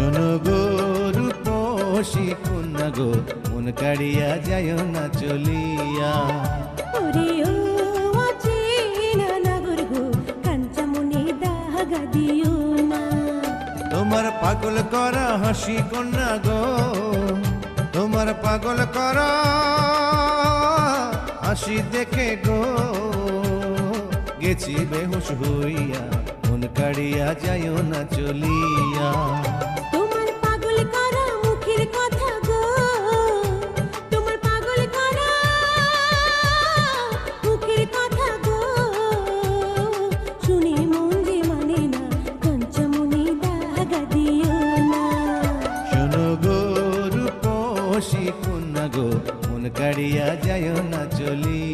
শোনো গো রূপসী কন্যা গো, মন কাড়িয়া যায় না চলিয়া। ওরে ও অচেনা নাগর গো, কাঞ্চামণি দাগা দিও না। তোমার পাগল করা হাসি কন্যা গো, তোমার পাগল করা হাসি দেখে গো, গেছি বেহুশ হইয়া, মন কাড়িয়া যায় না চলিয়া। তোমার পাগল করা মুখের কথা গো, তোমার পাগল করা মুখের কথা গো, শুনে মন যে মানে না, কাঞ্চামণি দাগা দিও না। শোনো গো রূপসী কন্যা গো, মন কাড়িয়া যায় না চলিয়া।